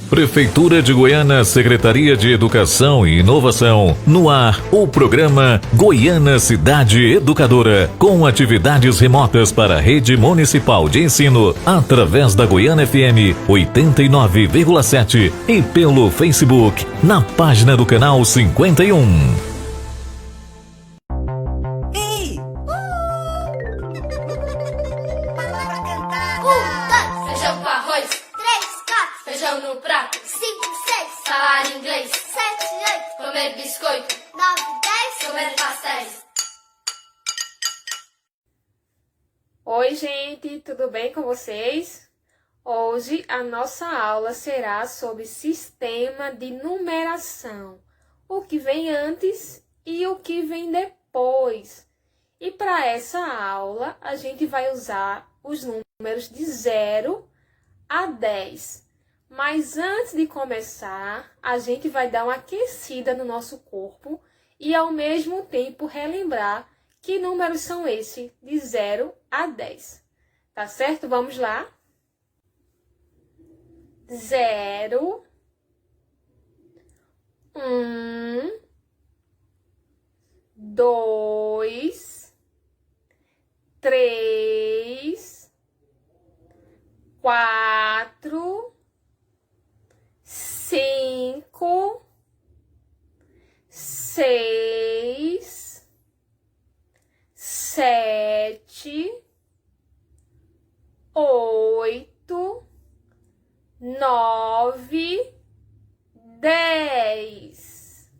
Prefeitura de Goiânia, Secretaria de Educação e Inovação. No ar, o programa Goiânia Cidade Educadora, com atividades remotas para a rede municipal de ensino, através da Goiânia FM 89,7 e pelo Facebook, na página do canal 51. Oi, gente, tudo bem com vocês? Hoje a nossa aula será sobre sistema de numeração, o que vem antes e o que vem depois. E para essa aula, a gente vai usar os números de 0 a 10. Mas antes de começar, a gente vai dar uma aquecida no nosso corpo e ao mesmo tempo relembrar que números são esses de 0 a 10. Tá certo? Vamos lá. 0, 1, 2, 3, 4, 5, 6, 7, 8, 9, 10.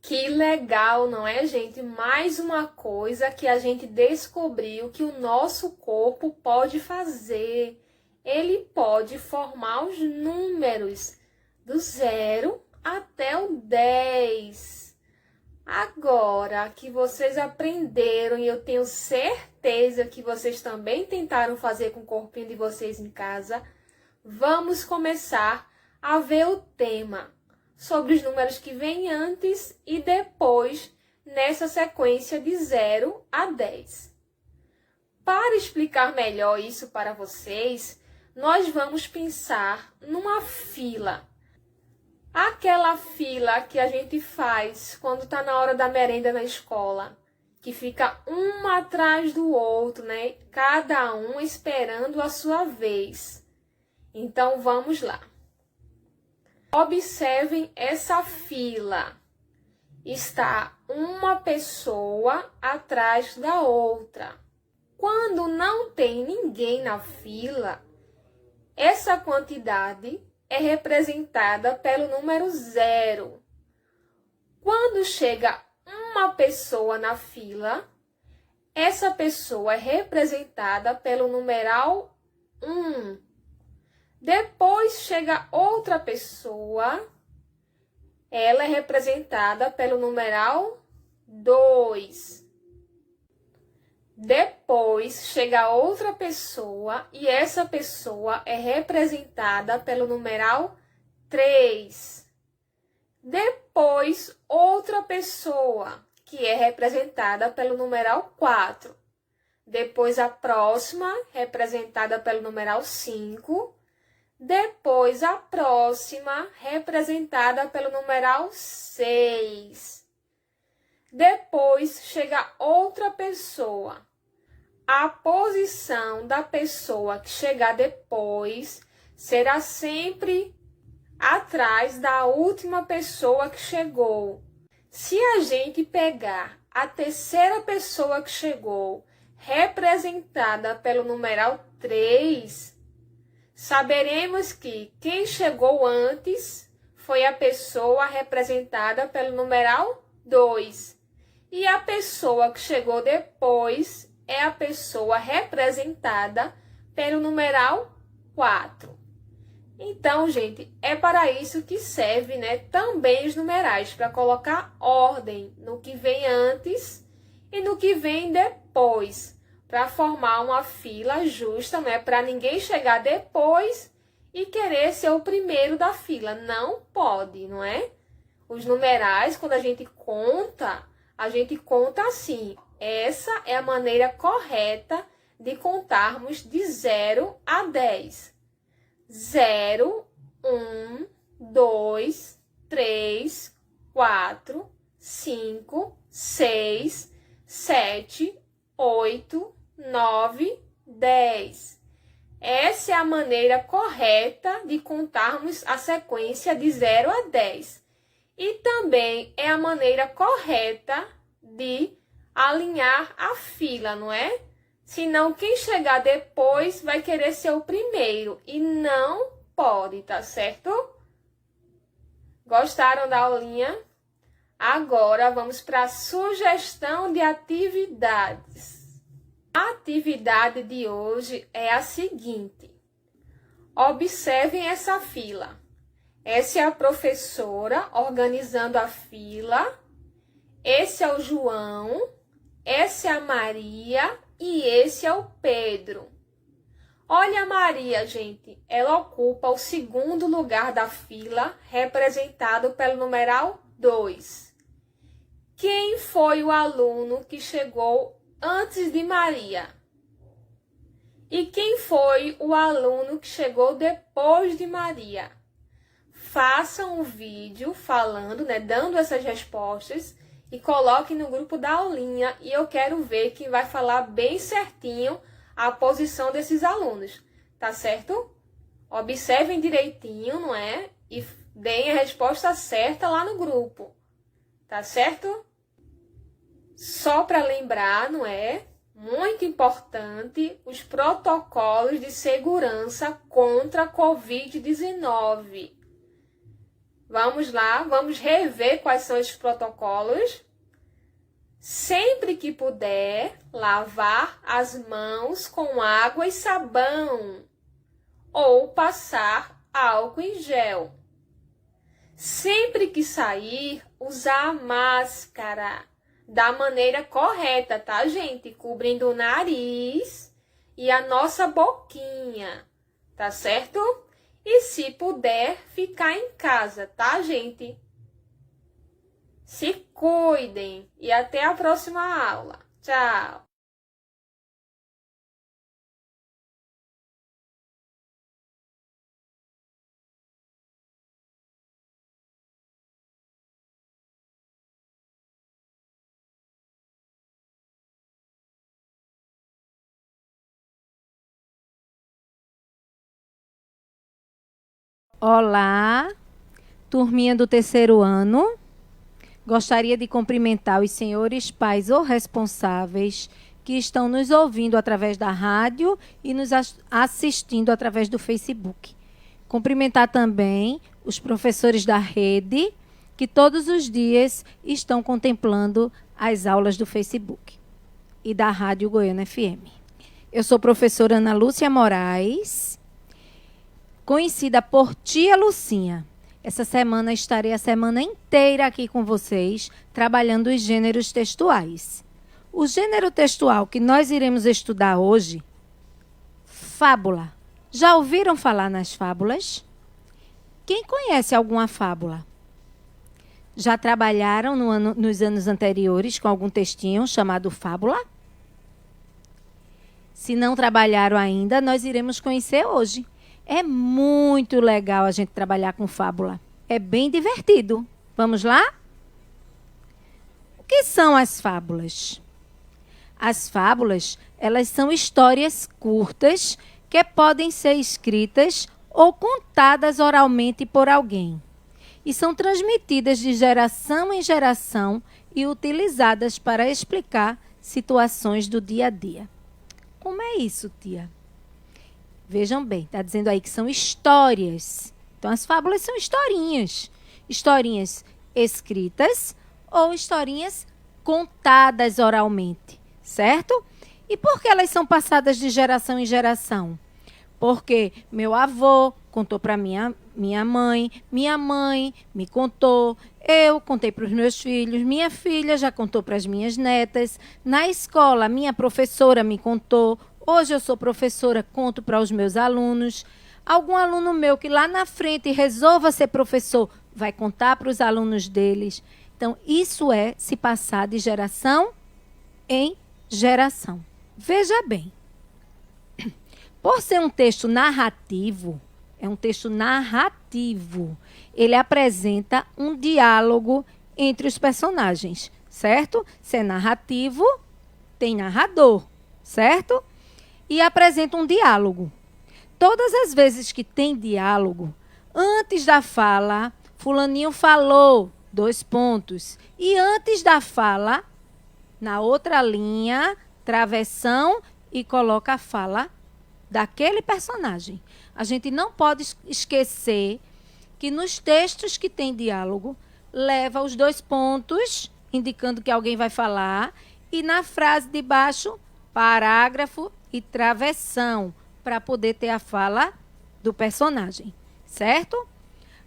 Que legal, não é, gente? Mais uma coisa que a gente descobriu que o nosso corpo pode fazer. Ele pode formar os números do 0 até o 10. Agora que vocês aprenderam, e eu tenho certeza que vocês também tentaram fazer com o corpinho de vocês em casa, vamos começar a ver o tema sobre os números que vêm antes e depois nessa sequência de 0 a 10. Para explicar melhor isso para vocês, nós vamos pensar numa fila. Aquela fila que a gente faz quando está na hora da merenda na escola, que fica um atrás do outro, né? Cada um esperando a sua vez. Então, vamos lá. Observem essa fila. Está uma pessoa atrás da outra. Quando não tem ninguém na fila, essa quantidade é representada pelo número 0. Quando chega uma pessoa na fila, essa pessoa é representada pelo numeral 1. Depois chega outra pessoa, ela é representada pelo numeral 2. Depois chega outra pessoa e essa pessoa é representada pelo numeral 3. Depois outra pessoa, que é representada pelo numeral 4. Depois a próxima, representada pelo numeral 5. Depois a próxima, representada pelo numeral 6. Depois chega outra pessoa. A posição da pessoa que chegar depois será sempre atrás da última pessoa que chegou. Se a gente pegar a terceira pessoa que chegou, representada pelo numeral 3, saberemos que quem chegou antes foi a pessoa representada pelo numeral 2. E a pessoa que chegou depois é a pessoa representada pelo numeral 4. Então, gente, é para isso que serve, né, também os numerais, para colocar ordem no que vem antes e no que vem depois, para formar uma fila justa, né, para ninguém chegar depois e querer ser o primeiro da fila. Não pode, não é? Os numerais, quando a gente conta assim. Essa é a maneira correta de contarmos de 0 a 10. 0, 1, 2, 3, 4, 5, 6, 7, 8, 9, 10. Essa é a maneira correta de contarmos a sequência de 0 a 10. E também é a maneira correta de alinhar a fila, não é? Senão, quem chegar depois vai querer ser o primeiro. E não pode, tá certo? Gostaram da aulinha? Agora, vamos para a sugestão de atividades. A atividade de hoje é a seguinte. Observem essa fila. Essa é a professora organizando a fila. Esse é o João. Essa é a Maria. E esse é o Pedro. Olha a Maria, gente. Ela ocupa o segundo lugar da fila, representado pelo numeral 2. Quem foi o aluno que chegou antes de Maria? E quem foi o aluno que chegou depois de Maria? Façam um vídeo falando, dando essas respostas e coloquem no grupo da aulinha e eu quero ver quem vai falar bem certinho a posição desses alunos, tá certo? Observem direitinho, não é? E deem a resposta certa lá no grupo, tá certo? Só para lembrar, não é? Muito importante, os protocolos de segurança contra a Covid-19. Vamos lá, vamos rever quais são esses protocolos. Sempre que puder, lavar as mãos com água e sabão ou passar álcool em gel. Sempre que sair, usar a máscara da maneira correta, tá, gente? Cobrindo o nariz e a nossa boquinha, tá certo? E se puder, ficar em casa, tá, gente? Se cuidem e até a próxima aula. Tchau! Olá, turminha do terceiro ano. Gostaria de cumprimentar os senhores pais ou responsáveis que estão nos ouvindo através da rádio e nos assistindo através do Facebook. Cumprimentar também os professores da rede, que todos os dias estão contemplando as aulas do Facebook e da Rádio Goiânia FM. Eu sou professora Ana Lúcia Moraes, conhecida por Tia Lucinha. Essa semana estarei a semana inteira aqui com vocês, trabalhando os gêneros textuais. O gênero textual que nós iremos estudar hoje, fábula. Já ouviram falar nas fábulas? Quem conhece alguma fábula? Já trabalharam nos anos anteriores com algum textinho chamado fábula? Se não trabalharam ainda, nós iremos conhecer hoje. É muito legal a gente trabalhar com fábula. É bem divertido. Vamos lá? O que são as fábulas? As fábulas, elas são histórias curtas que podem ser escritas ou contadas oralmente por alguém. E são transmitidas de geração em geração e utilizadas para explicar situações do dia a dia. Como é isso, tia? Vejam bem, está dizendo aí que são histórias. Então, as fábulas são historinhas. Historinhas escritas ou historinhas contadas oralmente, certo? E por que elas são passadas de geração em geração? Porque meu avô contou para minha mãe me contou, eu contei para os meus filhos, minha filha já contou para as minhas netas, na escola, minha professora me contou. Hoje eu sou professora, conto para os meus alunos. Algum aluno meu que lá na frente resolva ser professor, vai contar para os alunos deles. Então, isso é se passar de geração em geração. Veja bem, por ser um texto narrativo, É um texto narrativo. Ele apresenta um diálogo entre os personagens, certo? Se é narrativo, tem narrador, certo? E apresenta um diálogo. Todas as vezes que tem diálogo, antes da fala, fulaninho falou, 2 pontos. E antes da fala, na outra linha, travessão e coloca a fala daquele personagem. A gente não pode esquecer que nos textos que tem diálogo, leva os 2 pontos, indicando que alguém vai falar, e na frase de baixo, parágrafo e travessão, para poder ter a fala do personagem, certo?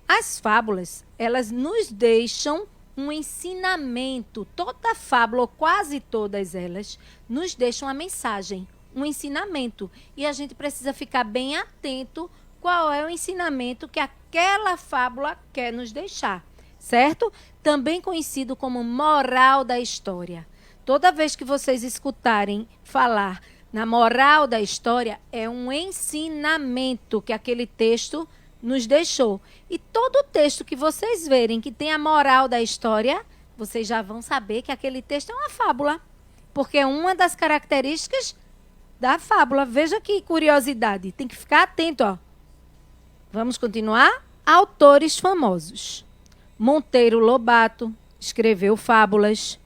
As fábulas, elas nos deixam um ensinamento. Toda fábula, ou quase todas elas, nos deixam uma mensagem, um ensinamento. E a gente precisa ficar bem atento qual é o ensinamento que aquela fábula quer nos deixar, certo? Também conhecido como moral da história. Toda vez que vocês escutarem falar na moral da história, é um ensinamento que aquele texto nos deixou. E todo texto que vocês verem que tem a moral da história, vocês já vão saber que aquele texto é uma fábula. Porque é uma das características da fábula. Veja que curiosidade. Tem que ficar atento, ó. Vamos continuar? Autores famosos. Monteiro Lobato escreveu fábulas.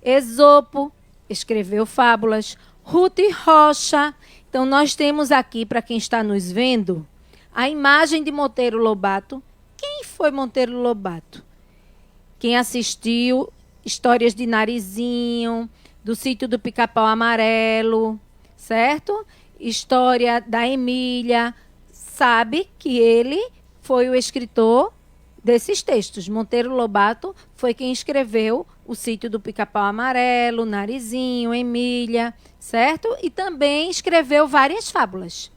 Esopo escreveu fábulas. Ruth Rocha. Então, nós temos aqui, para quem está nos vendo, a imagem de Monteiro Lobato. Quem foi Monteiro Lobato? Quem assistiu Histórias de Narizinho, do Sítio do Pica-Pau Amarelo, certo? História da Emília, sabe que ele foi o escritor desses textos. Monteiro Lobato foi quem escreveu O Sítio do Pica-Pau Amarelo, Narizinho, Emília, certo? E também escreveu várias fábulas.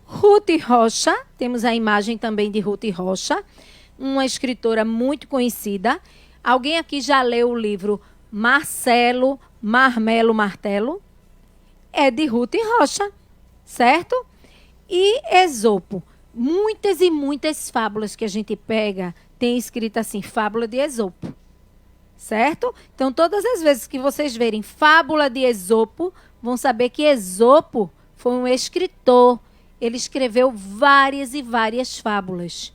Ruth Rocha, temos a imagem também de Ruth Rocha, uma escritora muito conhecida. Alguém aqui já leu o livro Marcelo, Marmelo, Martelo? É de Ruth Rocha, certo? E Esopo. Muitas e muitas fábulas que a gente pega tem escrito assim, fábula de Esopo, certo? Então, todas as vezes que vocês verem fábula de Esopo, vão saber que Esopo foi um escritor. Ele escreveu várias e várias fábulas.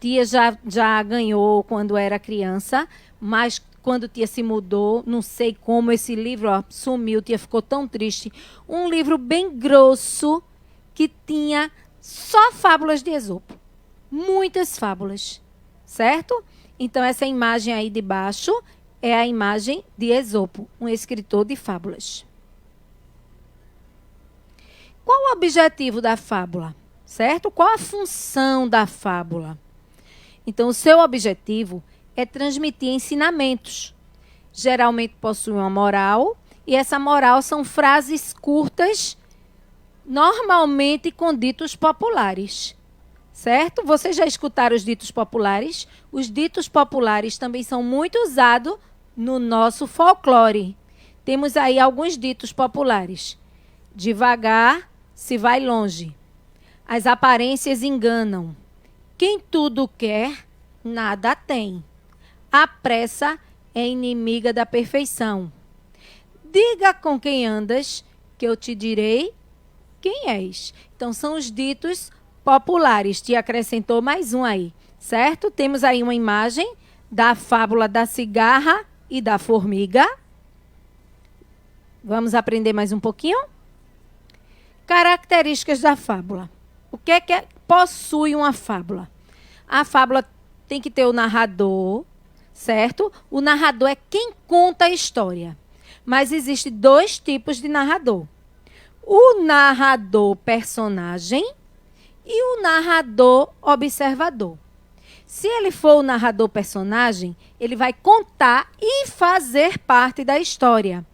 Tia já ganhou quando era criança, mas quando tia se mudou, não sei como esse livro sumiu, tia ficou tão triste. Um livro bem grosso que tinha só fábulas de Esopo. Muitas fábulas, certo? Então, essa imagem aí de baixo é a imagem de Esopo, um escritor de fábulas. Qual o objetivo da fábula, certo? Qual a função da fábula? Então, o seu objetivo é transmitir ensinamentos. Geralmente possui uma moral, e essa moral são frases curtas, normalmente com ditos populares, certo? Vocês já escutaram os ditos populares? Os ditos populares também são muito usados no nosso folclore. Temos aí alguns ditos populares. Devagar se vai longe. As aparências enganam. Quem tudo quer, nada tem. A pressa é inimiga da perfeição. Diga com quem andas, que eu te direi quem és. Então, são os ditos populares. Te acrescentou mais um aí, certo? Temos aí uma imagem da fábula da cigarra e da formiga. Vamos aprender mais um pouquinho? Características da fábula. O que é que possui uma fábula? A fábula tem que ter o narrador, certo? O narrador é quem conta a história. Mas existem 2 tipos de narrador. O narrador personagem e o narrador observador. Se ele for o narrador personagem, ele vai contar e fazer parte da história.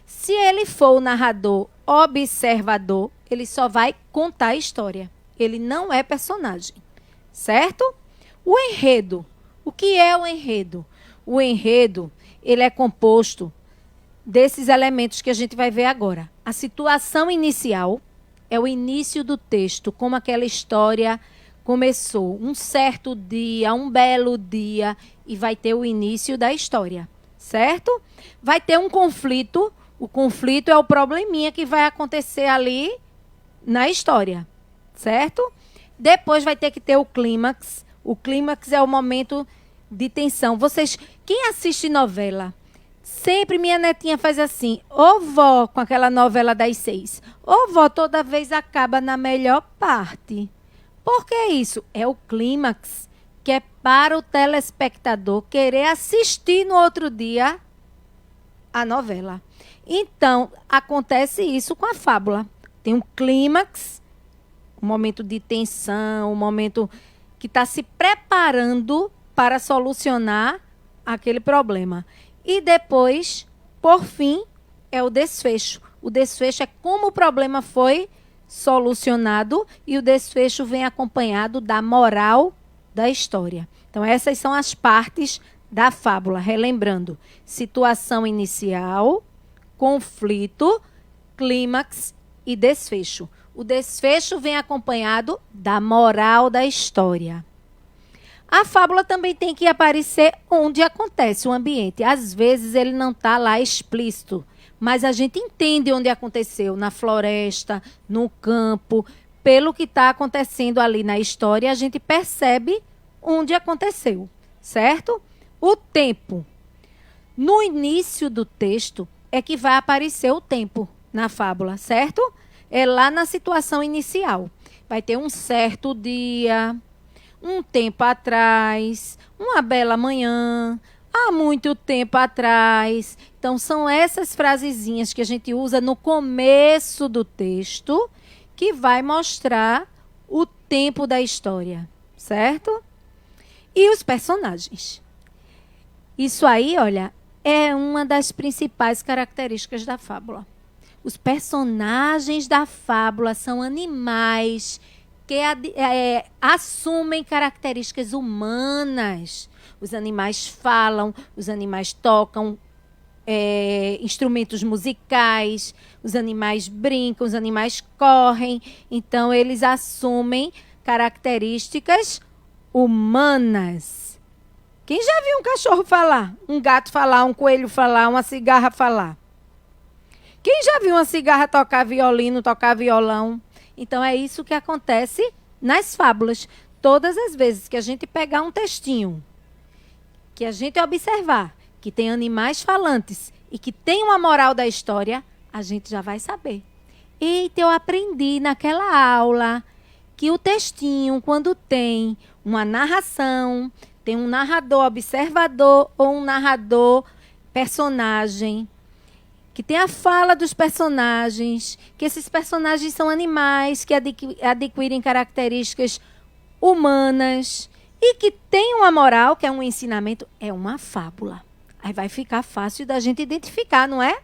Se ele for o narrador observador, ele só vai contar a história. Ele não é personagem, certo? O enredo. O que é o enredo? O enredo, ele é composto desses elementos que a gente vai ver agora. A situação inicial é o início do texto, como aquela história começou um certo dia, um belo dia, e vai ter o início da história, certo? Vai ter um conflito. O conflito é o probleminha que vai acontecer ali na história, certo? Depois vai ter que ter o clímax. O clímax é o momento de tensão. Vocês, quem assiste novela, sempre minha netinha faz assim: ô vó, com aquela novela das 6, ô vó, toda vez acaba na melhor parte. Por que isso? É o clímax, que é para o telespectador querer assistir no outro dia a novela. Então, acontece isso com a fábula. Tem um clímax, um momento de tensão, um momento que está se preparando para solucionar aquele problema. E depois, por fim, é o desfecho. O desfecho é como o problema foi solucionado e o desfecho vem acompanhado da moral da história. Então, essas são as partes da fábula. Relembrando: situação inicial, conflito, clímax e desfecho. O desfecho vem acompanhado da moral da história. A fábula também tem que aparecer onde acontece o ambiente. Às vezes ele não está lá explícito, mas a gente entende onde aconteceu, na floresta, no campo. Pelo que está acontecendo ali na história, a gente percebe onde aconteceu, certo? O tempo. No início do texto é que vai aparecer o tempo na fábula, certo? É lá na situação inicial. Vai ter um certo dia, um tempo atrás, uma bela manhã, há muito tempo atrás. Então, são essas frasezinhas que a gente usa no começo do texto que vai mostrar o tempo da história, certo? E os personagens. Isso aí, olha, é uma das principais características da fábula. Os personagens da fábula são animais que assumem características humanas. Os animais falam, os animais tocam instrumentos musicais, os animais brincam, os animais correm. Então, eles assumem características humanas. Quem já viu um cachorro falar? Um gato falar, um coelho falar, uma cigarra falar? Quem já viu uma cigarra tocar violino, tocar violão? Então, é isso que acontece nas fábulas. Todas as vezes que a gente pegar um textinho, que a gente observar que tem animais falantes e que tem uma moral da história, a gente já vai saber. Eita, eu aprendi naquela aula que o textinho, quando tem uma narração, tem um narrador observador ou um narrador personagem, que tem a fala dos personagens, que esses personagens são animais que adquirem características humanas e que tem uma moral, que é um ensinamento, é uma fábula. Aí vai ficar fácil da gente identificar, não é?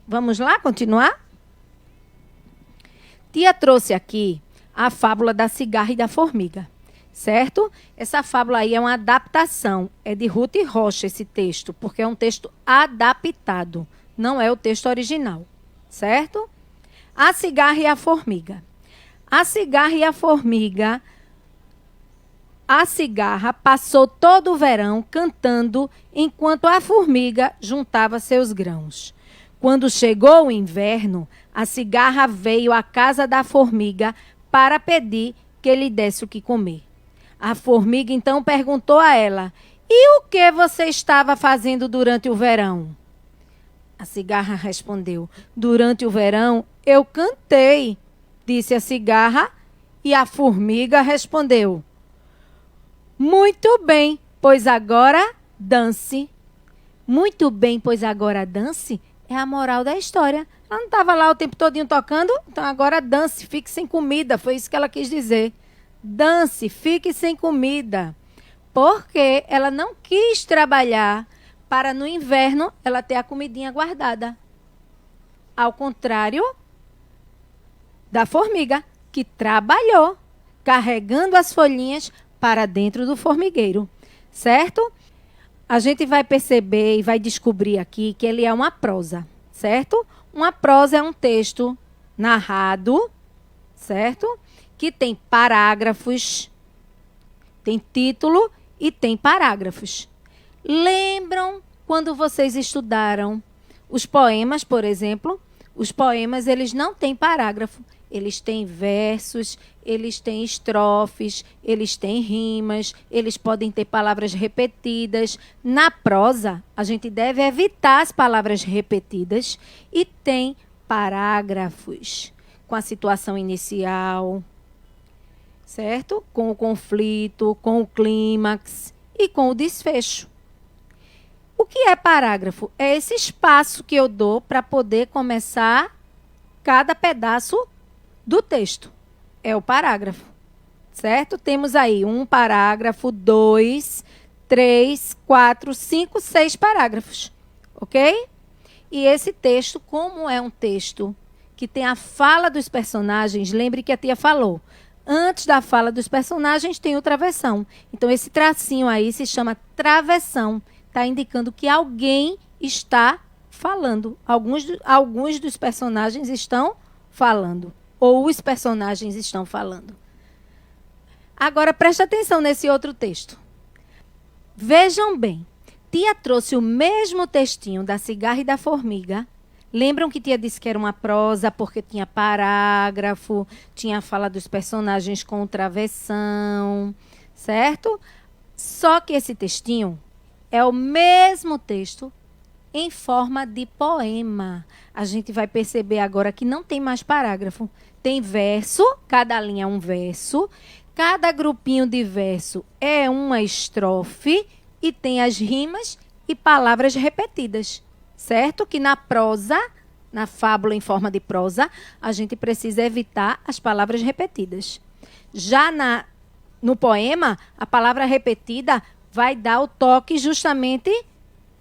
Vamos lá, continuar? Tia trouxe aqui a fábula da cigarra e da formiga, certo? Essa fábula aí é uma adaptação, é de Ruth Rocha esse texto, porque é um texto adaptado. Não é o texto original, certo? A cigarra e a formiga. A cigarra e a formiga. A cigarra passou todo o verão cantando enquanto a formiga juntava seus grãos. Quando chegou o inverno, a cigarra veio à casa da formiga para pedir que lhe desse o que comer. A formiga então perguntou a ela: "E o que você estava fazendo durante o verão?" A cigarra respondeu: "Durante o verão eu cantei", disse a cigarra, e a formiga respondeu: "Muito bem, pois agora dance." Muito bem, pois agora dance é a moral da história. Ela não estava lá o tempo todinho tocando, então agora dance, fique sem comida. Foi isso que ela quis dizer. Dance, fique sem comida. Porque ela não quis trabalhar para no inverno ela ter a comidinha guardada. Ao contrário da formiga, que trabalhou carregando as folhinhas para dentro do formigueiro, certo? A gente vai perceber e vai descobrir aqui que ele é uma prosa, certo? Uma prosa é um texto narrado, certo? Que tem parágrafos, Tem título e tem parágrafos. Lembram quando vocês estudaram os poemas, por exemplo? Os poemas, eles não têm parágrafo. Eles têm versos, eles têm estrofes, eles têm rimas, eles podem ter palavras repetidas. Na prosa, a gente deve evitar as palavras repetidas e tem parágrafos com a situação inicial, certo? Com o conflito, com o clímax e com o desfecho. O que é parágrafo? É esse espaço que eu dou para poder começar cada pedaço do texto. É o parágrafo, certo? Temos aí 1 parágrafo, 2, 3, 4, 5, 6 parágrafos, ok? E esse texto, como é um texto que tem a fala dos personagens, lembre que a tia falou, antes da fala dos personagens tem o travessão. Então, esse tracinho aí se chama travessão. Está indicando que alguém está falando. Alguns dos personagens estão falando. Ou os personagens estão falando. Agora, preste atenção nesse outro texto. Vejam bem. Tia trouxe o mesmo textinho da cigarra e da formiga. Lembram que tia disse que era uma prosa porque tinha parágrafo, tinha a fala dos personagens com o travessão, certo? Só que esse textinho é o mesmo texto em forma de poema. A gente vai perceber agora que não tem mais parágrafo. Tem verso, cada linha é um verso, cada grupinho de verso é uma estrofe e tem as rimas e palavras repetidas, certo? Que na prosa, na fábula em forma de prosa, a gente precisa evitar as palavras repetidas. Já no poema, a palavra repetida vai dar o toque justamente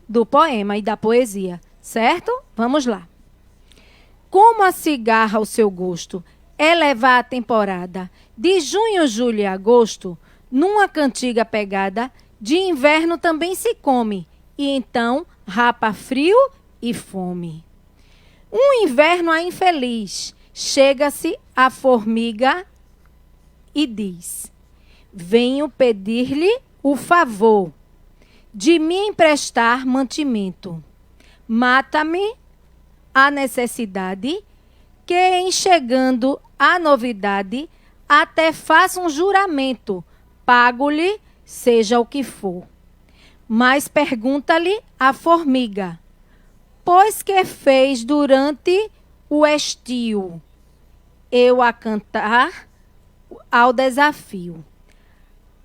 do poema e da poesia, certo? Vamos lá. Como a cigarra ao seu gosto é levar a temporada de junho, julho e agosto, numa cantiga pegada, de inverno também se come, e então rapa frio e fome. Um inverno a infeliz, chega-se a formiga e diz: venho pedir-lhe o favor de me emprestar mantimento. Mata-me a necessidade, que em chegando a novidade, até faça um juramento, pago-lhe, seja o que for. Mas pergunta-lhe a formiga, pois que fez durante o estio, eu a cantar ao desafio.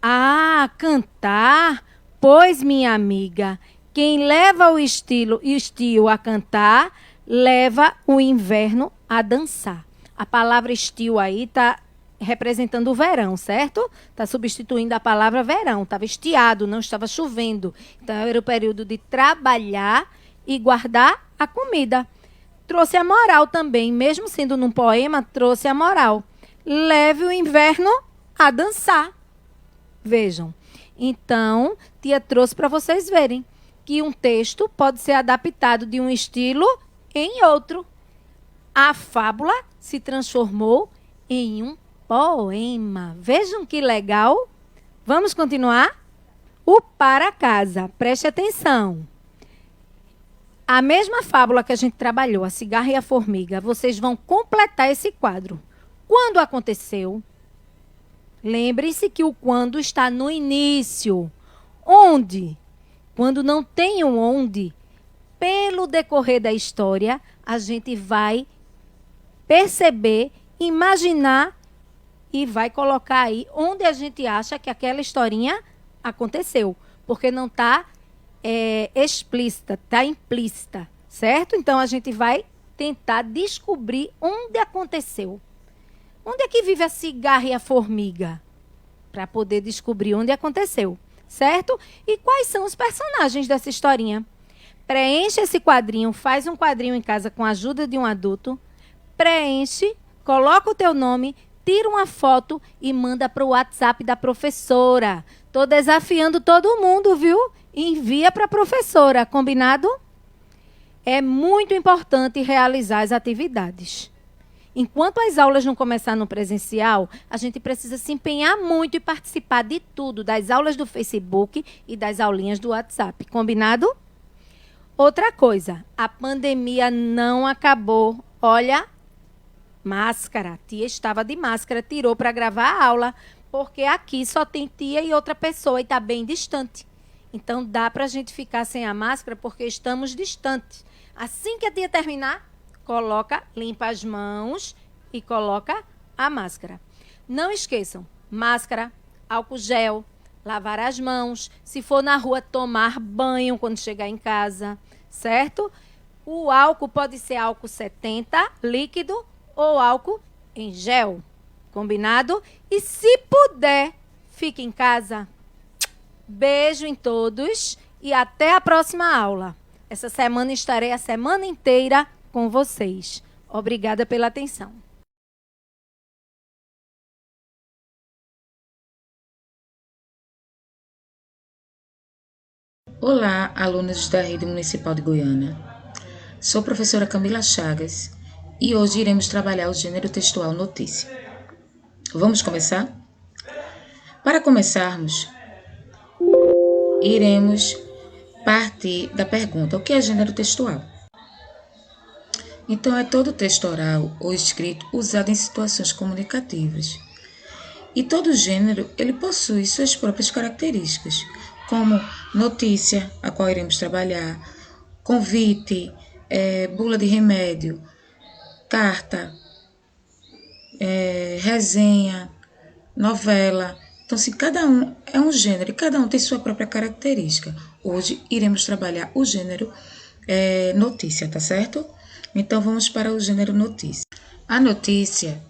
Ah, cantar? Pois, minha amiga, quem leva o estio a cantar, leva o inverno a dançar. A palavra estio aí está representando o verão, certo? Está substituindo a palavra verão. Estava estiado, não estava chovendo. Então, era o período de trabalhar e guardar a comida. Trouxe a moral também, mesmo sendo num poema, trouxe a moral. Leve o inverno a dançar. Vejam. Então, tia trouxe para vocês verem que um texto pode ser adaptado de um estilo em outro. A fábula se transformou em um poema. Vejam que legal. Vamos continuar? O para casa. Preste atenção. A mesma fábula que a gente trabalhou, a cigarra e a formiga, vocês vão completar esse quadro. Quando aconteceu? Lembrem-se que o quando está no início. Onde? Quando não tem um onde, pelo decorrer da história, a gente vai perceber, imaginar e vai colocar aí onde a gente acha que aquela historinha aconteceu. Porque não está explícita, está implícita, certo? Então, a gente vai tentar descobrir onde aconteceu. Onde é que vive a cigarra e a formiga? Para poder descobrir onde aconteceu, certo? E quais são os personagens dessa historinha? Preenche esse quadrinho, faz um quadrinho em casa com a ajuda de um adulto, preenche, coloca o teu nome, tira uma foto e manda para o WhatsApp da professora. Estou desafiando todo mundo, viu? Envia para a professora, combinado? É muito importante realizar as atividades. Enquanto as aulas não começarem no presencial, a gente precisa se empenhar muito e participar de tudo, das aulas do Facebook e das aulinhas do WhatsApp. Combinado? Outra coisa, a pandemia não acabou. Olha, máscara. Tia estava de máscara, tirou para gravar a aula, porque aqui só tem tia e outra pessoa e está bem distante. Então, dá para a gente ficar sem a máscara porque estamos distantes. Assim que a tia terminar, limpa as mãos e coloca a máscara. Não esqueçam, máscara, álcool gel, lavar as mãos. Se for na rua, tomar banho quando chegar em casa, certo? O álcool pode ser álcool 70, líquido, ou álcool em gel. Combinado? E se puder, fique em casa. Beijo em todos e até a próxima aula. Essa semana estarei a semana inteira com vocês. Obrigada pela atenção. Olá, alunos da Rede Municipal de Goiânia. Sou a professora Camila Chagas e hoje iremos trabalhar o gênero textual notícia. Vamos começar? Para começarmos, iremos partir da pergunta: o que é gênero textual? Então, é todo texto oral ou escrito usado em situações comunicativas. E todo gênero, ele possui suas próprias características, como notícia, a qual iremos trabalhar, convite, bula de remédio, carta, resenha, novela. Então, se cada um é um gênero e cada um tem sua própria característica, hoje iremos trabalhar o gênero notícia, tá certo? Então, vamos para o gênero notícia. A notícia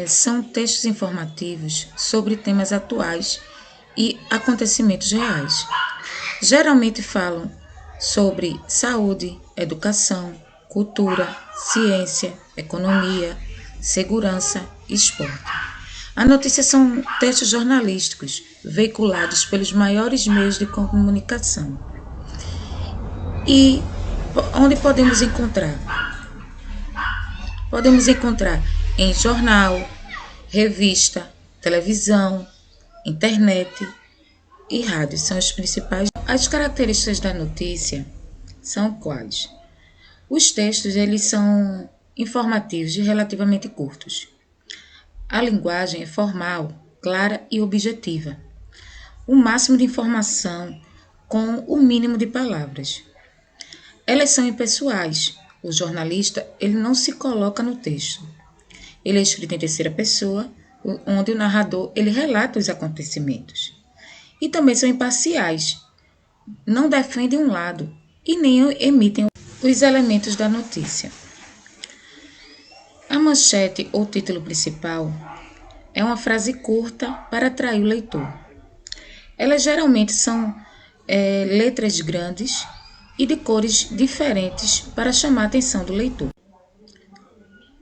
são textos informativos sobre temas atuais e acontecimentos reais. Geralmente falam sobre saúde, educação, cultura, ciência, economia, segurança e esporte. A notícia são textos jornalísticos veiculados pelos maiores meios de comunicação. E onde podemos encontrar? Podemos encontrar em jornal, revista, televisão, internet e rádio. São os principais. As características da notícia são quais? Os textos, eles são informativos e relativamente curtos. A linguagem é formal, clara e objetiva. O máximo de informação com o mínimo de palavras. Elas são impessoais. O jornalista, ele não se coloca no texto. Ele é escrito em terceira pessoa, onde o narrador, ele relata os acontecimentos. E também são imparciais. Não defendem um lado e nem emitem os elementos da notícia. A manchete ou título principal é uma frase curta para atrair o leitor. Elas geralmente são letras grandes e de cores diferentes para chamar a atenção do leitor.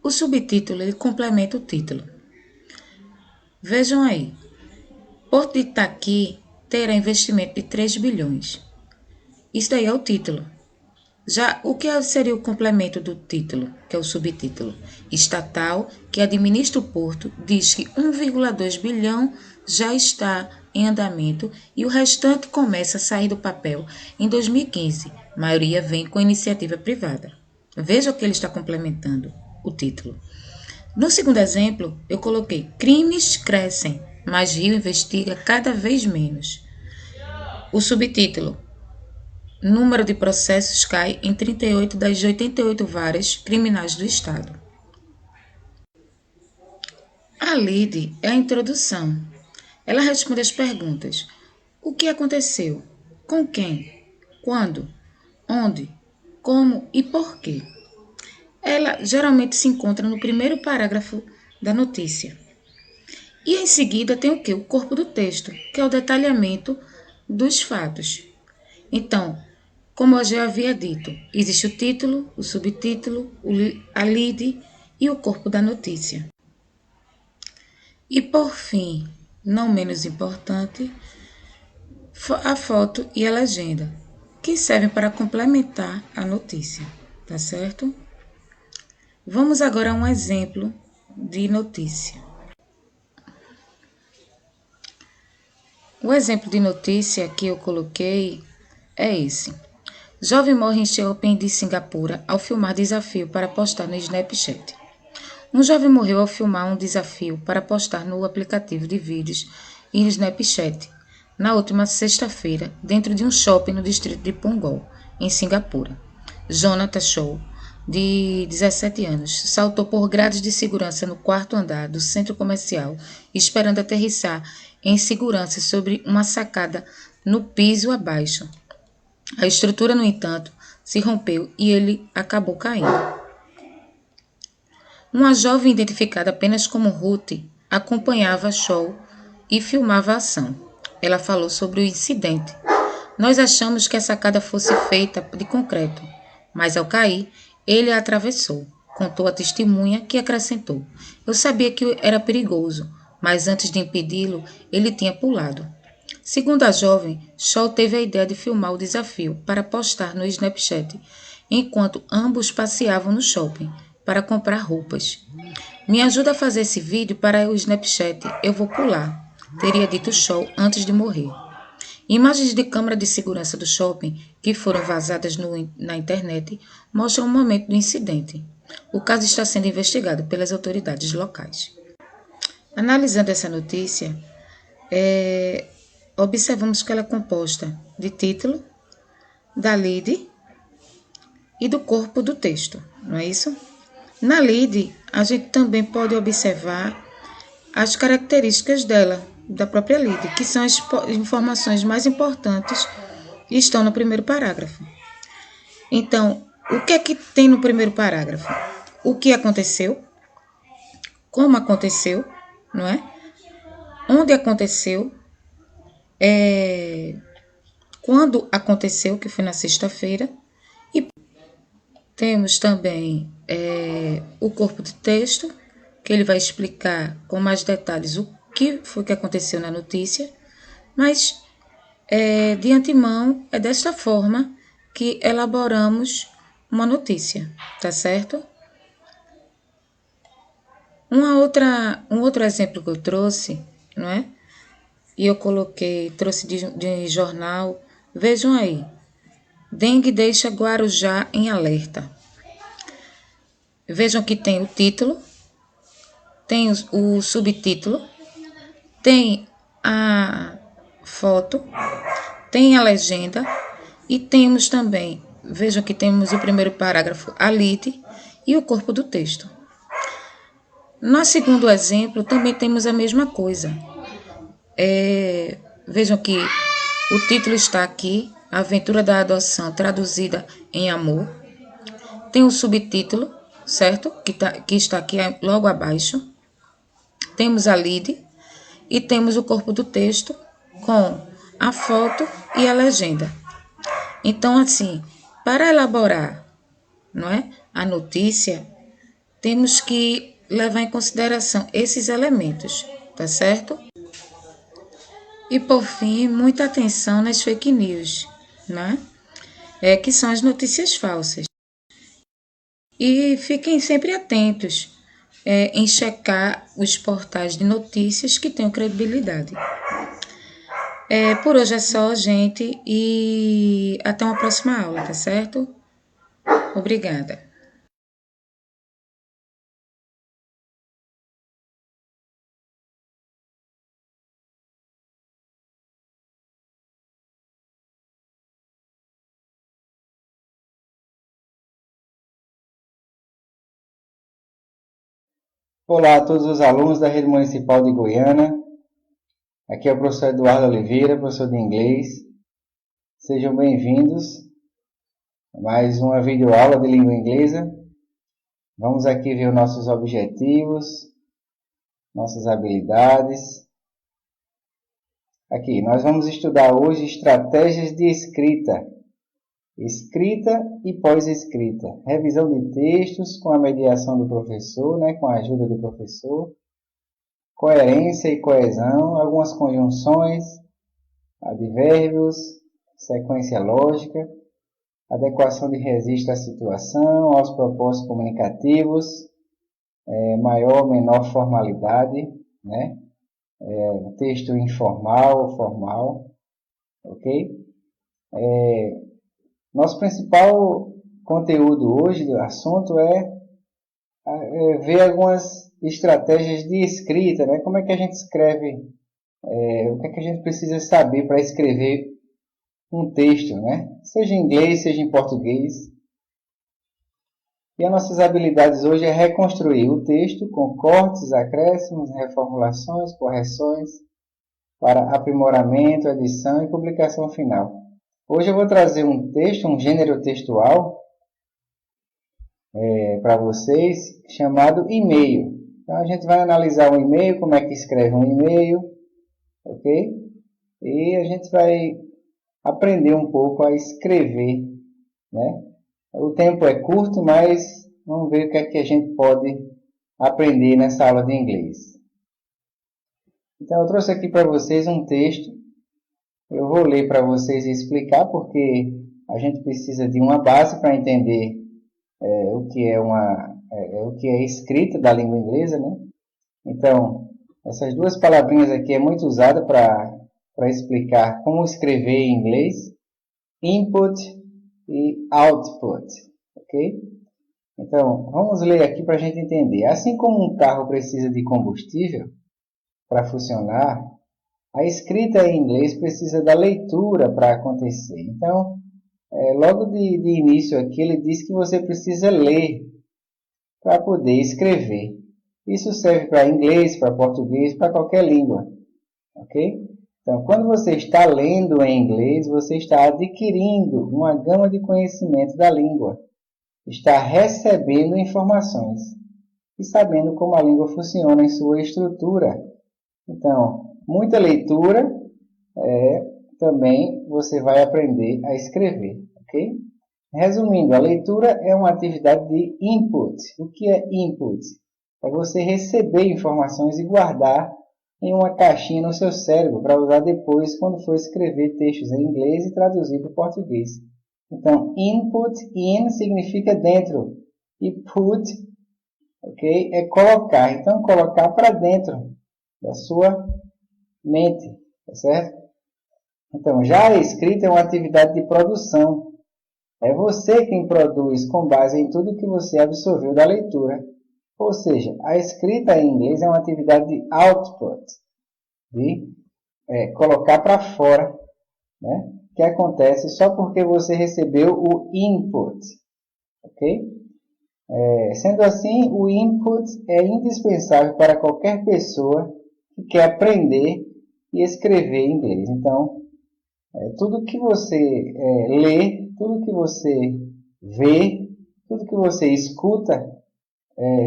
O subtítulo, ele complementa o título. Vejam aí. Porto de Itaqui terá investimento de 3 bilhões. Isso daí é o título. Já o que seria o complemento do título, que é o subtítulo? Estatal, que administra o porto, diz que 1,2 bilhão já está em andamento e o restante começa a sair do papel em 2015. A maioria vem com iniciativa privada. Veja o que ele está complementando, o título. No segundo exemplo, eu coloquei: crimes crescem, mas Rio investiga cada vez menos. O subtítulo: número de processos cai em 38 das 88 varas criminais do Estado. A lead é a introdução. Ela responde as perguntas: o que aconteceu? Com quem? Quando? Onde? Como e por quê? Ela geralmente se encontra no primeiro parágrafo da notícia. E em seguida tem o quê? O corpo do texto, que é o detalhamento dos fatos. Então, como eu já havia dito, existe o título, o subtítulo, a lead e o corpo da notícia. E por fim, não menos importante, a foto e a legenda, que servem para complementar a notícia, tá certo? Vamos agora a um exemplo de notícia. O exemplo de notícia que eu coloquei é esse. Jovem morre em shopping de Singapura ao filmar desafio para postar no Snapchat. Um jovem morreu ao filmar um desafio para postar no aplicativo de vídeos e Snapchat na última sexta-feira, dentro de um shopping no distrito de Punggol, em Singapura. Jonathan Chow, de 17 anos, saltou por grades de segurança no quarto andar do centro comercial, esperando aterrissar em segurança sobre uma sacada no piso abaixo. A estrutura, no entanto, se rompeu e ele acabou caindo. Uma jovem identificada apenas como Ruth acompanhava Shaw e filmava a ação. Ela falou sobre o incidente. Nós achamos que a sacada fosse feita de concreto, mas ao cair, ele a atravessou, contou a testemunha, que acrescentou. Eu sabia que era perigoso, mas antes de impedi-lo, ele tinha pulado. Segundo a jovem, Shaw teve a ideia de filmar o desafio para postar no Snapchat, enquanto ambos passeavam no shopping para comprar roupas. Me ajuda a fazer esse vídeo para o Snapchat, eu vou pular, teria dito Shaw antes de morrer. Imagens de câmera de segurança do shopping, que foram vazadas na internet, mostram o momento do incidente. O caso está sendo investigado pelas autoridades locais. Analisando essa notícia, observamos que ela é composta de título, da lead e do corpo do texto, não é isso? Na lead, a gente também pode observar as características dela, da própria lead, que são as informações mais importantes e estão no primeiro parágrafo. Então, o que é que tem no primeiro parágrafo? O que aconteceu, como aconteceu, não é? Onde aconteceu, quando aconteceu, que foi na sexta-feira, e temos também o corpo de texto, que ele vai explicar com mais detalhes o que foi que aconteceu na notícia, mas de antemão é desta forma que elaboramos uma notícia, tá certo? Um outro exemplo que eu trouxe, não é? E eu trouxe de jornal, vejam aí, dengue deixa Guarujá em alerta. Vejam que tem o título, tem o subtítulo, tem a foto, tem a legenda e temos também, vejam que temos o primeiro parágrafo, a lead e o corpo do texto. No segundo exemplo, também temos a mesma coisa. Vejam que o título está aqui, A Aventura da Adoção, traduzida em amor. Tem o subtítulo, certo? Que está aqui logo abaixo. Temos a lead e temos o corpo do texto com a foto e a legenda. Então, assim, para elaborar, não é, a notícia, temos que levar em consideração esses elementos, tá certo? E, por fim, muita atenção nas fake news, né? Que são as notícias falsas. E fiquem sempre atentos em checar os portais de notícias que tenham credibilidade. Por hoje é só, gente, e até uma próxima aula, tá certo? Obrigada. Olá a todos os alunos da Rede Municipal de Goiânia. Aqui é o professor Eduardo Oliveira, professor de inglês. Sejam bem-vindos a mais uma videoaula de língua inglesa. Vamos aqui ver os nossos objetivos, nossas habilidades. Aqui, nós vamos estudar hoje estratégias de escrita. Escrita e pós-escrita. Revisão de textos com a mediação do professor, com a ajuda do professor. Coerência e coesão, algumas conjunções, advérbios, sequência lógica, adequação de registro à situação, aos propósitos comunicativos, maior ou menor formalidade, né? Texto informal ou formal, ok? Nosso principal conteúdo hoje do assunto é ver algumas estratégias de escrita, né? Como é que a gente escreve, o que é que a gente precisa saber para escrever um texto, né? Seja em inglês, seja em português. E as nossas habilidades hoje é reconstruir o texto com cortes, acréscimos, reformulações, correções, para aprimoramento, edição e publicação final. Hoje eu vou trazer um texto, um gênero textual, para vocês, chamado e-mail. Então a gente vai analisar um e-mail, como é que escreve um e-mail, ok? E a gente vai aprender um pouco a escrever, né? O tempo é curto, mas vamos ver o que é que a gente pode aprender nessa aula de inglês. Então eu trouxe aqui para vocês um texto. Eu vou ler para vocês e explicar, porque a gente precisa de uma base para entender o que é escrita da língua inglesa, né? Então, essas duas palavrinhas aqui é muito usada para explicar como escrever em inglês: input e output, ok? Então, vamos ler aqui para a gente entender. Assim como um carro precisa de combustível para funcionar, a escrita em inglês precisa da leitura para acontecer. Então, logo de início aqui, ele diz que você precisa ler para poder escrever. Isso serve para inglês, para português, para qualquer língua, ok? Então, quando você está lendo em inglês, você está adquirindo uma gama de conhecimento da língua. Está recebendo informações e sabendo como a língua funciona em sua estrutura. Então, muita leitura, também você vai aprender a escrever, ok? Resumindo, a leitura é uma atividade de input. O que é input? É você receber informações e guardar em uma caixinha no seu cérebro para usar depois quando for escrever textos em inglês e traduzir para o português. Então, input, in significa dentro e put, ok, é colocar. Então, colocar para dentro da sua mente, tá certo? Então, já a escrita é uma atividade de produção. É você quem produz com base em tudo que você absorveu da leitura. Ou seja, a escrita em inglês é uma atividade de output, de colocar para fora, né? Que acontece só porque você recebeu o input, ok? Sendo assim, o input é indispensável para qualquer pessoa que quer aprender e escrever em inglês. Então, tudo que você lê, tudo que você vê, tudo que você escuta,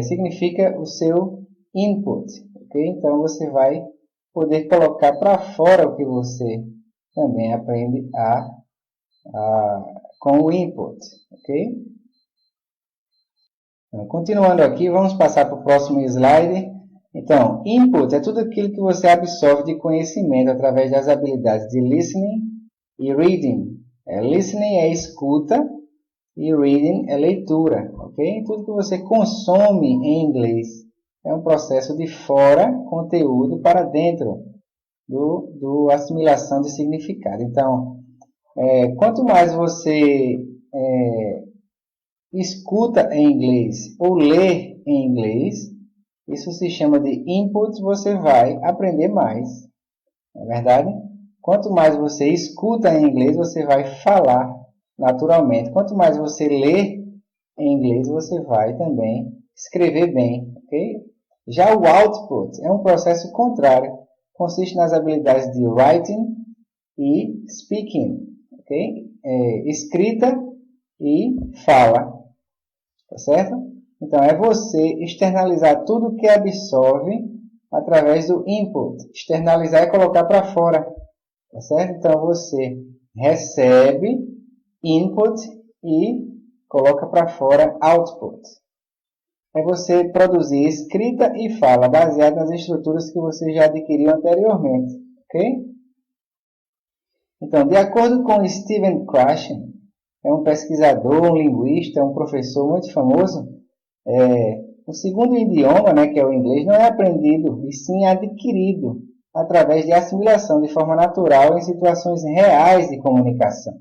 significa o seu input, ok? Então você vai poder colocar para fora o que você também aprende com o input, ok? Então, continuando aqui, vamos passar para o próximo slide. Então, input é tudo aquilo que você absorve de conhecimento através das habilidades de listening e reading. Listening é escuta e reading é leitura, ok? Tudo que você consome em inglês é um processo de fora, conteúdo, para dentro do assimilação de significado. Então, quanto mais você escuta em inglês ou lê em inglês, isso se chama de input, você vai aprender mais, não é verdade? Quanto mais você escuta em inglês, você vai falar naturalmente. Quanto mais você lê em inglês, você vai também escrever bem, ok? Já o output é um processo contrário. Consiste nas habilidades de writing e speaking, ok? Escrita e fala, tá certo? Então, é você externalizar tudo que absorve através do input. Externalizar é colocar para fora, tá certo? Então, você recebe input e coloca para fora output. É você produzir escrita e fala baseado nas estruturas que você já adquiriu anteriormente, ok? Então, de acordo com Stephen Krashen, é um pesquisador, um linguista, um professor muito famoso. O segundo idioma, né, que é o inglês, não é aprendido, e sim adquirido através de assimilação de forma natural em situações reais de comunicação.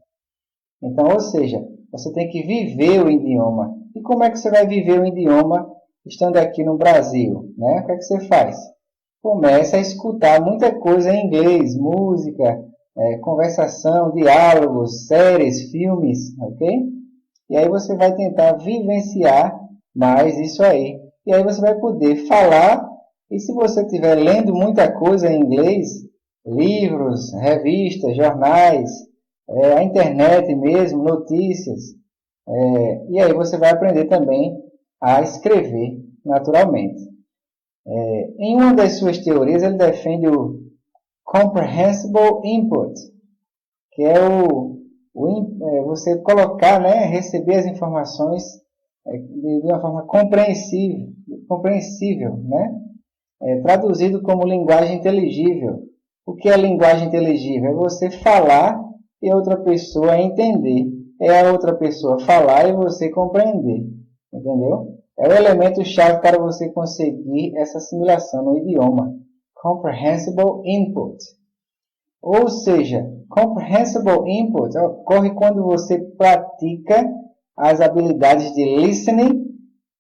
Então, ou seja, você tem que viver o idioma. E como é que você vai viver o idioma estando aqui no Brasil? Né? O que é que você faz? Começa a escutar muita coisa em inglês, música, conversação, diálogos, séries, filmes, ok? E aí você vai tentar vivenciar mais isso aí. E aí você vai poder falar, e se você estiver lendo muita coisa em inglês, livros, revistas, jornais, a internet mesmo, notícias, e aí você vai aprender também a escrever naturalmente. Em uma das suas teorias, ele defende o Comprehensible Input, que é você colocar, né, receber as informações de uma forma compreensível, né? Traduzido como linguagem inteligível. O que é linguagem inteligível? É você falar e a outra pessoa entender. É a outra pessoa falar e você compreender. Entendeu? É o elemento-chave para você conseguir essa assimilação no idioma. Comprehensible Input. Ou seja, Comprehensible Input ocorre quando você pratica as habilidades de listening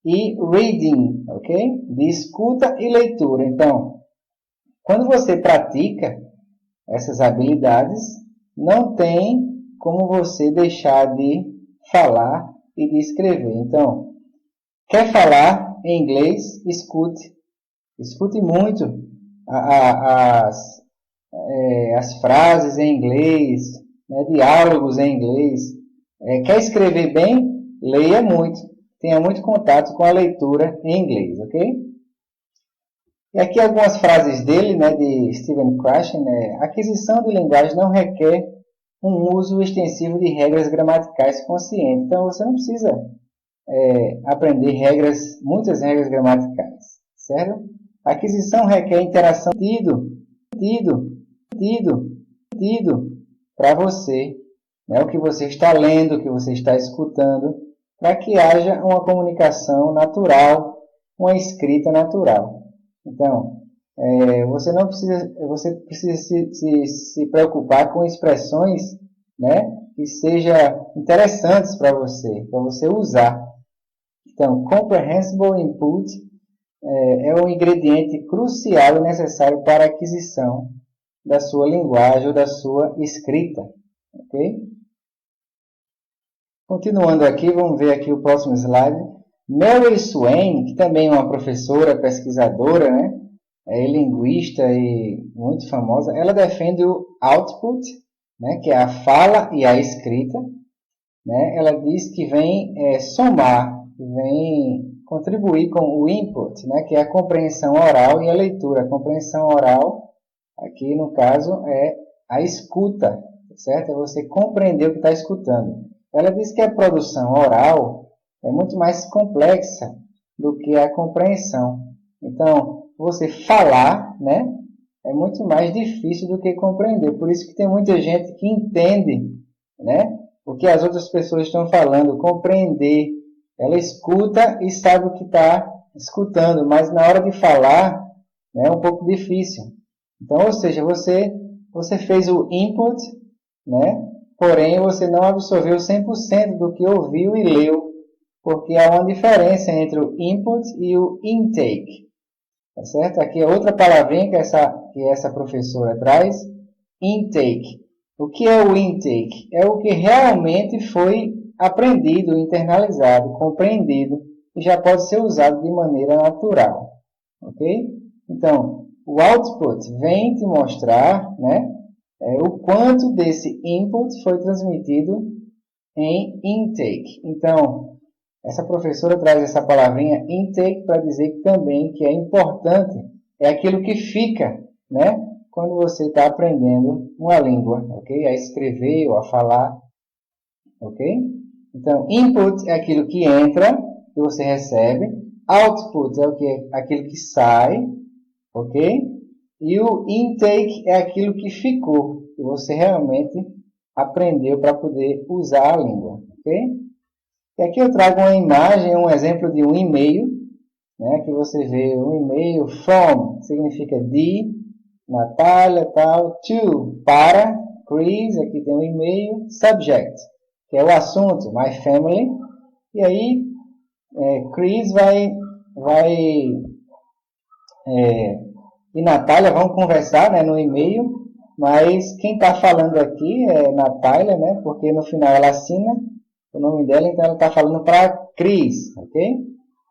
e reading, ok? De escuta e leitura. Então, quando você pratica essas habilidades, não tem como você deixar de falar e de escrever. Então, quer falar em inglês? Escute. Escute muito as frases em inglês, né, diálogos em inglês. Quer escrever bem? Leia muito. Tenha muito contato com a leitura em inglês, ok? E aqui algumas frases dele, né, de Stephen Krashen. Aquisição de linguagem não requer um uso extensivo de regras gramaticais conscientes. Então, você não precisa aprender muitas regras gramaticais, certo? A aquisição requer interação para você, né, o que você está lendo, o que você está escutando, para que haja uma comunicação natural, uma escrita natural. Então, você precisa se preocupar com expressões, né, que sejam interessantes para você usar. Então, Comprehensible Input é um ingrediente crucial e necessário para a aquisição da sua linguagem ou da sua escrita. Ok? Continuando aqui, vamos ver aqui o próximo slide. Mary Swain, que também é uma professora, pesquisadora, né? Linguista e muito famosa, ela defende o output, né? Que é a fala e a escrita. Né? Ela diz que vem somar, vem contribuir com o input, né? Que é a compreensão oral e a leitura. A compreensão oral, aqui no caso, é a escuta, certo? É você compreender o que está escutando. Ela diz que a produção oral é muito mais complexa do que a compreensão. Então, você falar, né, é muito mais difícil do que compreender. Por isso que tem muita gente que entende, né, o que as outras pessoas estão falando, compreender. Ela escuta e sabe o que está escutando, mas na hora de falar, né, é um pouco difícil. Então, ou seja, você fez o input, né, porém você não absorveu 100% do que ouviu e leu, porque há uma diferença entre o input e o intake. Tá certo? Aqui é outra palavrinha que essa professora traz, intake. O que é o intake? É o que realmente foi aprendido, internalizado, compreendido e já pode ser usado de maneira natural. Ok? Então, o output vem te mostrar, né, o quanto desse input foi transmitido em intake. Então, essa professora traz essa palavrinha intake para dizer que também que é importante, é aquilo que fica, né, quando você está aprendendo uma língua, ok? A escrever ou a falar, ok? Então, input é aquilo que entra, que você recebe. Output é aquilo que sai, ok? E o intake é aquilo que ficou, que você realmente aprendeu para poder usar a língua, ok? E aqui eu trago uma imagem, um exemplo de um e-mail, né? Que você vê um e-mail from, significa de, Natália, tal, to, para, Chris, aqui tem um e-mail, subject, que é o assunto, my family, e aí Chris e Natália vão conversar, né, no e-mail, mas quem está falando aqui é Natália, né, porque no final ela assina o nome dela, então ela está falando para Cris, ok?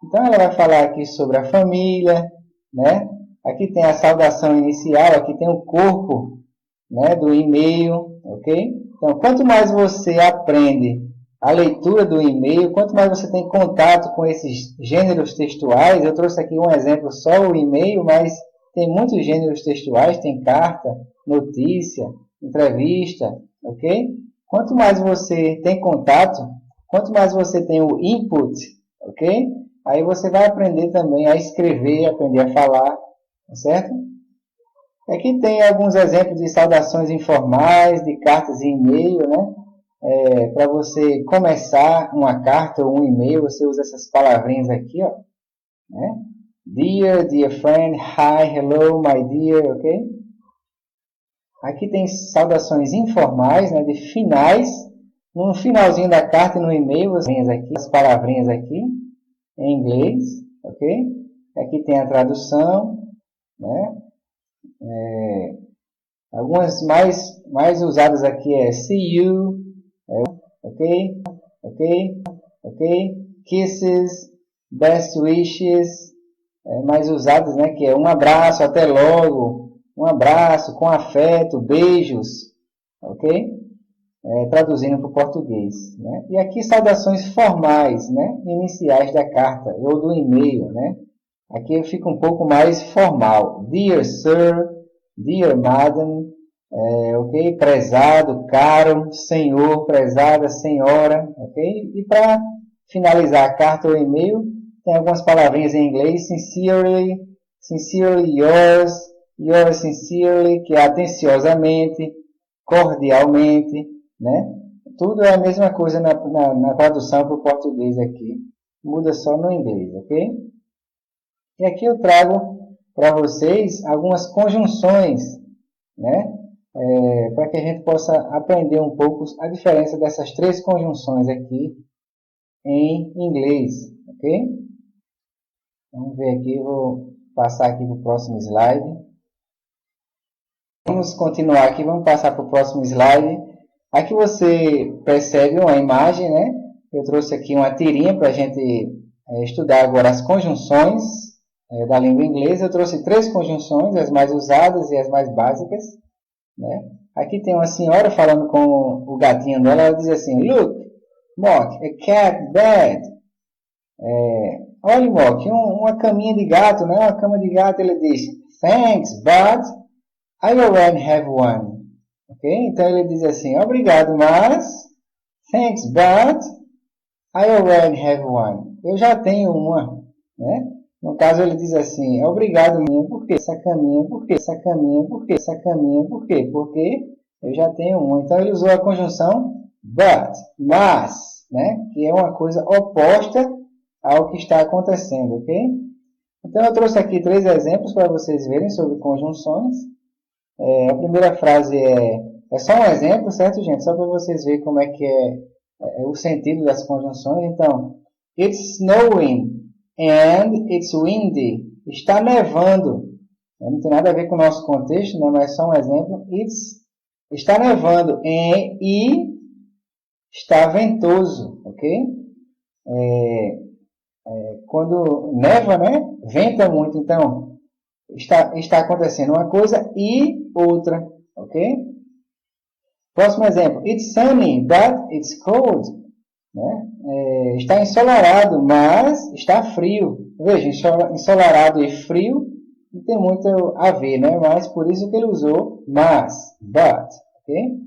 Então ela vai falar aqui sobre a família, né? Aqui tem a saudação inicial, aqui tem o corpo, né, do e-mail, ok? Então quanto mais você aprende a leitura do e-mail, quanto mais você tem contato com esses gêneros textuais, eu trouxe aqui um exemplo só, o e-mail, mas tem muitos gêneros textuais, tem carta, notícia, entrevista, ok? Quanto mais você tem contato, quanto mais você tem o input, ok? Aí você vai aprender também a escrever, aprender a falar, tá certo? Aqui tem alguns exemplos de saudações informais, de cartas e e-mail, né? Para você começar uma carta ou um e-mail, você usa essas palavrinhas aqui, ó, né? Dear, dear friend, hi, hello, my dear, ok? Aqui tem saudações informais, né, de finais. No finalzinho da carta e no e-mail, você tem aqui as palavrinhas aqui, em inglês, ok? Aqui tem a tradução, né? Algumas mais usadas aqui é see you, ok? Ok? Ok? Kisses, best wishes, mais usadas, né? Que é um abraço, até logo, um abraço, com afeto, beijos, ok? Traduzindo para o português, né? E aqui saudações formais, né? Iniciais da carta ou do e-mail, né? Aqui fica um pouco mais formal. Dear Sir, Dear Madam, ok? Prezado, caro, senhor, prezada, senhora, ok? E para finalizar a carta ou e-mail, tem algumas palavrinhas em inglês, sincerely, sincerely yours, yours sincerely, que é atenciosamente, cordialmente, né? Tudo é a mesma coisa na tradução para o português aqui, muda só no inglês, ok? E aqui eu trago para vocês algumas conjunções, né? Para que a gente possa aprender um pouco a diferença dessas três conjunções aqui em inglês, ok? Vamos ver aqui, vou passar aqui para o próximo slide. Vamos continuar aqui, vamos passar para o próximo slide. Aqui você percebe uma imagem, né? Eu trouxe aqui uma tirinha para a gente estudar agora as conjunções da língua inglesa. Eu trouxe três conjunções, as mais usadas e as mais básicas, né? Aqui tem uma senhora falando com o gatinho dela, ela diz assim, look, Mock, a cat bed. Olha, Mock, uma caminha de gato, né? Uma cama de gato. Ele diz, thanks, but I already have one. Ok? Então ele diz assim, obrigado, mas, thanks, but I already have one. Eu já tenho uma, né? No caso ele diz assim, obrigado, minha, por quê? Essa caminha, por quê? Essa caminha, por quê? Essa caminha, por quê? Porque eu já tenho uma. Então ele usou a conjunção but, mas, né? Que é uma coisa oposta ao que está acontecendo, ok? Então eu trouxe aqui três exemplos para vocês verem sobre conjunções. A primeira frase é só um exemplo, certo, gente? Só para vocês verem como é que é o sentido das conjunções. Então, it's snowing and it's windy. Está nevando. Não tem nada a ver com o nosso contexto, né? Mas só um exemplo. Está nevando e está ventoso, ok? Quando neva, né? Venta muito. Então, está acontecendo uma coisa e outra, ok? Próximo exemplo. It's sunny, but it's cold. Né? Está ensolarado, mas está frio. Veja, ensolarado e frio não tem muito a ver, né? Mas por isso que ele usou mas, but, ok?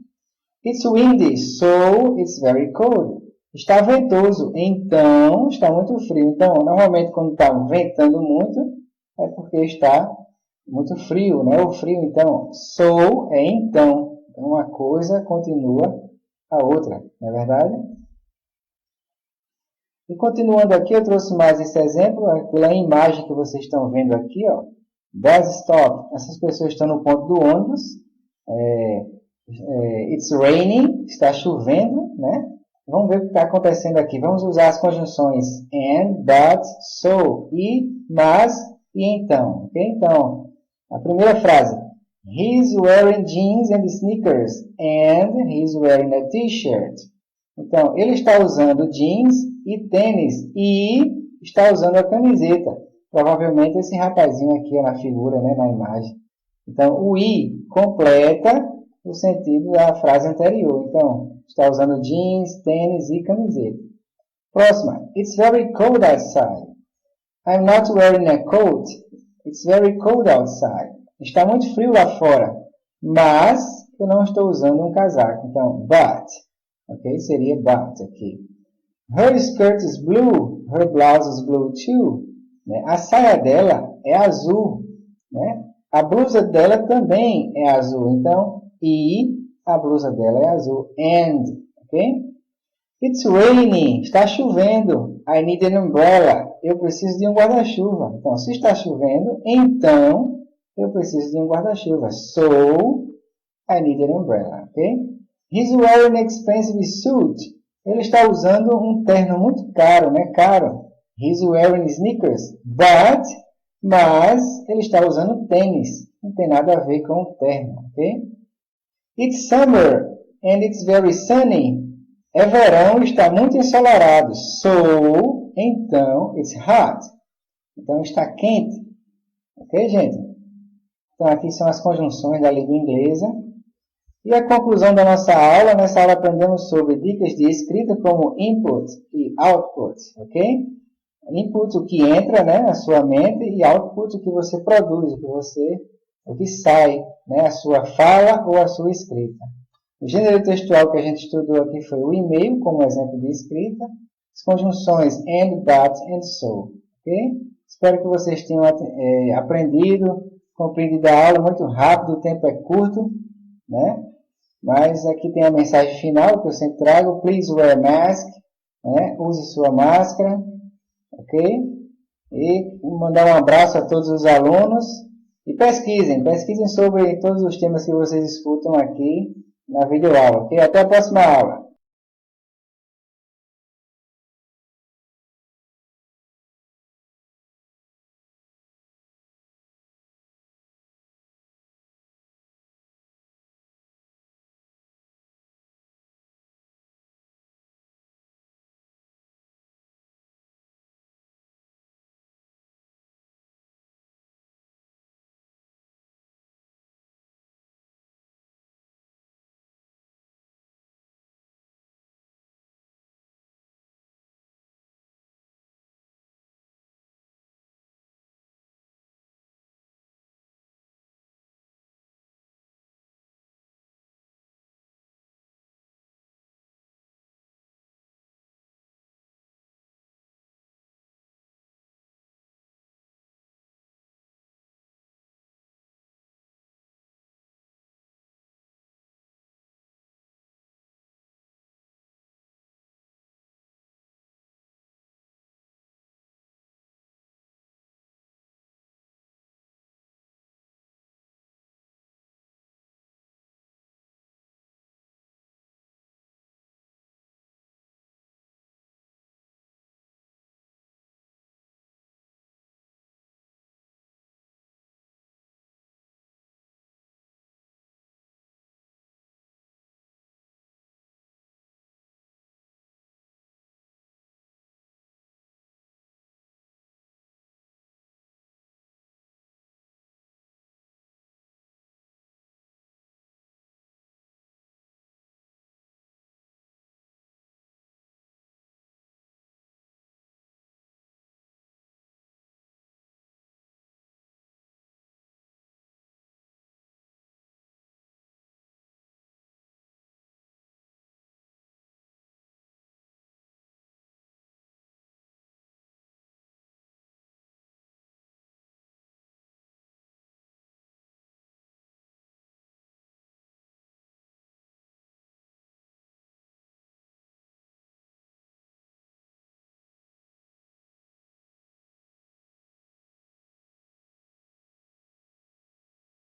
It's windy, so it's very cold. Está ventoso, então está muito frio. Então, normalmente quando está ventando muito, é porque está muito frio, né? O frio, então, so é então. Então, uma coisa continua a outra, não é verdade? E continuando aqui, eu trouxe mais esse exemplo, pela imagem que vocês estão vendo aqui, ó. Does stop. Essas pessoas estão no ponto do ônibus. It's raining, está chovendo, né? Vamos ver o que está acontecendo aqui. Vamos usar as conjunções and, but, so, e, mas e então. Ok? Então, a primeira frase. He's wearing jeans and sneakers and he's wearing a t-shirt. Então, ele está usando jeans e tênis e está usando a camiseta. Provavelmente esse rapazinho aqui na figura, né, na imagem. Então, o i completa o sentido da frase anterior. Então, está usando jeans, tênis e camiseta. Próxima. It's very cold outside. I'm not wearing a coat. It's very cold outside. Está muito frio lá fora, mas eu não estou usando um casaco. Então, but. Ok? Seria but aqui. Her skirt is blue. Her blouse is blue too. Né? A saia dela é azul. Né? A blusa dela também é azul. Então, e a blusa dela é azul. And. Ok? It's raining. Está chovendo. I need an umbrella. Eu preciso de um guarda-chuva. Então, se está chovendo, então eu preciso de um guarda-chuva. So, I need an umbrella. Ok? He's wearing an expensive suit. Ele está usando um terno muito caro, né? Caro. He's wearing sneakers. Mas ele está usando tênis. Não tem nada a ver com o terno, ok? It's summer and it's very sunny. É verão e está muito ensolarado. So, então, it's hot. Então, está quente. Ok, gente? Então, aqui são as conjunções da língua inglesa. E a conclusão da nossa aula, nessa aula aprendemos sobre dicas de escrita como input e output, ok? Input, o que entra, né, na sua mente, e output, o que você produz, o que sai, né, a sua fala ou a sua escrita. O gênero textual que a gente estudou aqui foi o e-mail, como exemplo de escrita, as conjunções and, but, and so, ok? Espero que vocês tenham aprendido, compreendido a aula muito rápido, o tempo é curto, né? Mas aqui tem a mensagem final que eu sempre trago. Please wear mask. Né? Use sua máscara. Ok? E mandar um abraço a todos os alunos. E pesquisem sobre todos os temas que vocês escutam aqui na videoaula. Ok? Até a próxima aula.